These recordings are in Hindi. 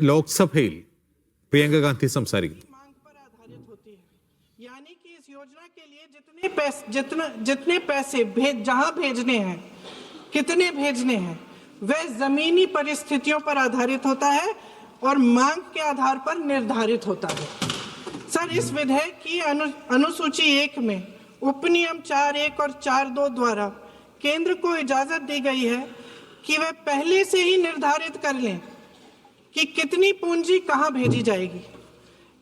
ലോക്സഭയിൽ പ്രിയങ്ക ഗാന്ധി സംസാരിക്കുന്നു. मांग पर आधारित होती है, यानी कि इस योजना के लिए जितने पैसे जहां भेजने हैं, कितने भेजने हैं, वह जमीनी परिस्थितियों पर आधारित होता है और मांग के आधार पर निर्धारित होता है। सर, इस विधेयक की अनुसूची 1 में उपनियम 4(1) और 4(2) द्वारा केंद्र को इजाजत दी गई है कि वह पहले से ही निर्धारित कर लें कि कितनी पूंजी कहां भेजी जाएगी।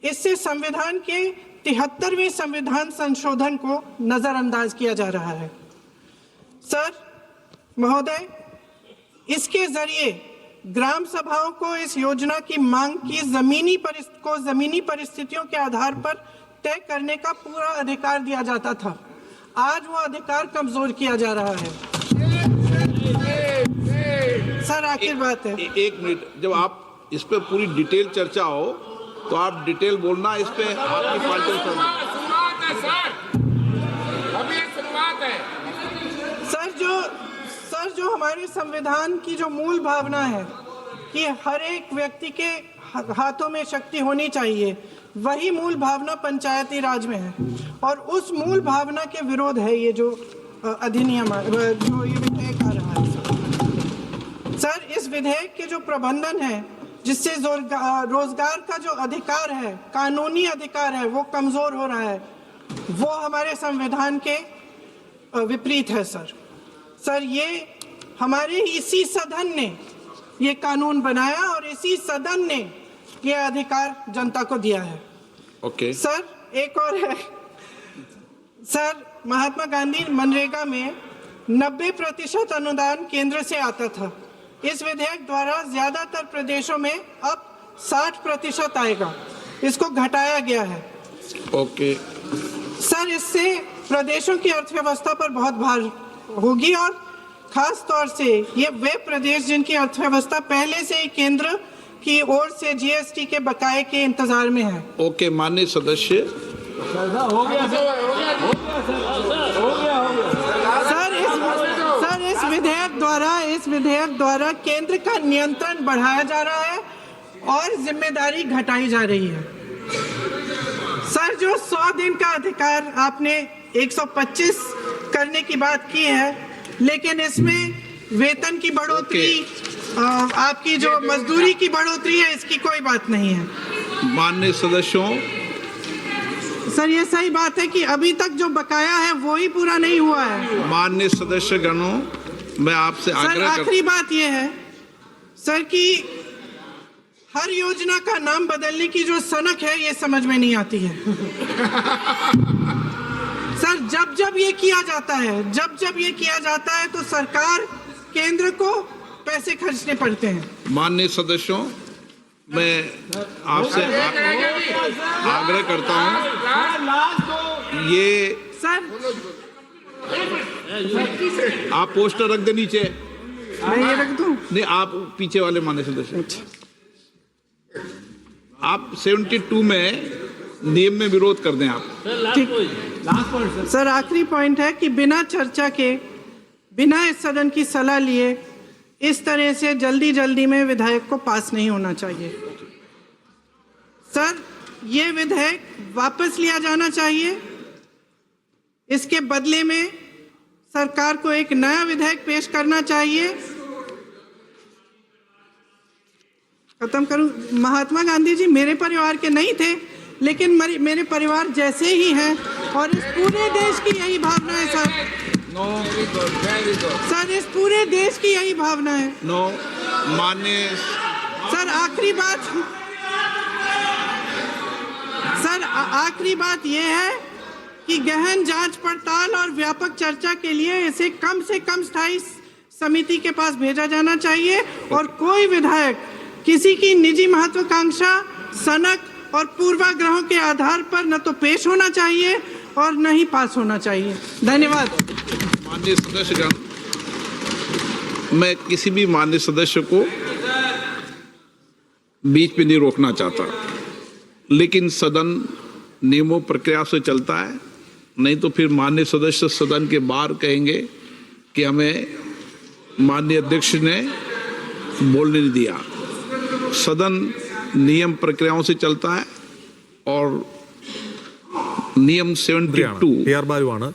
इससे संविधान के 73वें संविधान संशोधन को नजरअंदाज किया जा रहा है। सर महोदय, इसके जरिए ग्राम सभाओं को इस योजना की मांग की जमीनी परिस्थितियों के आधार पर तय करने का पूरा अधिकार दिया जाता था। आज वो अधिकार कमजोर किया जा रहा है। सर आखिर बात है, एक मिनट, जब आप इस पर पूरी डिटेल चर्चा हो तो आप डिटेल बोलना, इस पे आपकी पार्टी सर जो हमारे संविधान की जो मूल भावना है कि हर एक व्यक्ति के हाथों में शक्ति होनी चाहिए, वही मूल भावना पंचायती राज में है और उस मूल भावना के विरोध है ये जो अधिनियम जो ये विधेयक आ रहा है। सर, इस विधेयक के जो प्रबंधन है जिससे रोजगार का जो अधिकार है, कानूनी अधिकार है, वो कमजोर हो रहा है, वो हमारे संविधान के विपरीत है। सर ये हमारे इसी सदन ने ये कानून बनाया और इसी सदन ने ये अधिकार जनता को दिया है। ओके। सर एक और है, सर महात्मा गांधी मनरेगा में 90% अनुदान केंद्र से आता था। इस विधेयक द्वारा ज्यादातर प्रदेशों में अब 60% आएगा, इसको घटाया गया है। ओके। सर इससे प्रदेशों की अर्थव्यवस्था पर बहुत भार होगी और खास तौर से ये वे प्रदेश जिनकी अर्थव्यवस्था पहले से ही केंद्र की ओर से जीएसटी के बकाये के इंतजार में है। ओके, माननीय सदस्य। सर इस विधेयक द्वारा केंद्र का नियंत्रण बढ़ाया जा रहा है और जिम्मेदारी घटाई जा रही है। सर जो 100 दिन का अधिकार आपने 125 करने की बात की है, लेकिन इसमें वेतन की बढ़ोतरी, आपकी जो मजदूरी की बढ़ोतरी है, इसकी कोई बात नहीं है। माननीय सदस्यों, सर ये सही बात है कि अभी तक जो बकाया है वो ही पूरा नहीं हुआ है। माननीय सदस्य गणों, मैं आपसे आग्रह आखिरी बात ये है सर कि हर योजना का नाम बदलने की जो सनक है ये समझ में नहीं आती है। सर जब ये किया जाता है तो सरकार केंद्र को पैसे खर्चने पड़ते हैं। माननीय सदस्यों, मैं आपसे आग्रह करता हूं, ये सर आप पोस्टर रख दे नीचे। मैं ये रख दूं? नहीं, आप पीछे वाले माननीय सदस्य, आप 72 में नियम में विरोध कर दें आप। ठीक। सर आखिरी पॉइंट है कि बिना चर्चा के, बिना इस सदन की सलाह लिए इस तरह से जल्दी में विधेयक को पास नहीं होना चाहिए। सर ये विधेयक वापस लिया जाना चाहिए। इसके बदले में सरकार को एक नया विधेयक पेश करना चाहिए। खत्म करूं। महात्मा गांधी जी मेरे परिवार के नहीं थे, लेकिन मेरे परिवार जैसे ही हैं और इस पूरे देश की यही भावना है। सर सर इस पूरे देश की यही भावना है। माननीय सर आखिरी बात यह है कि गहन जांच पड़ताल और व्यापक चर्चा के लिए इसे कम से कम स्थायी समिति के पास भेजा जाना चाहिए और कोई विधायक किसी की निजी महत्वाकांक्षा, सनक और पूर्वाग्रहों के आधार पर न तो पेश होना चाहिए और न ही पास होना चाहिए। धन्यवाद। माननीय सदस्यगण, मैं किसी भी माननीय सदस्य को बीच में नहीं रोकना चाहता, लेकिन सदन नियमों प्रक्रिया से चलता है, नहीं तो फिर माननीय सदस्य सदन के बाहर कहेंगे कि हमें माननीय अध्यक्ष ने बोलने नहीं दिया। सदन नियम प्रक्रियाओं से चलता है और नियम 72 ടി ആർ ബാലുവാണ്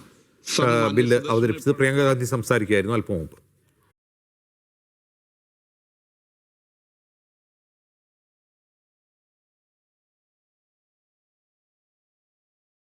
ബില്ല് അവതരിപ്പിച്ചത്. പ്രിയങ്ക ഗാന്ധി സംസാരിക്കുകയായിരുന്നു അല്പം മുമ്പ്.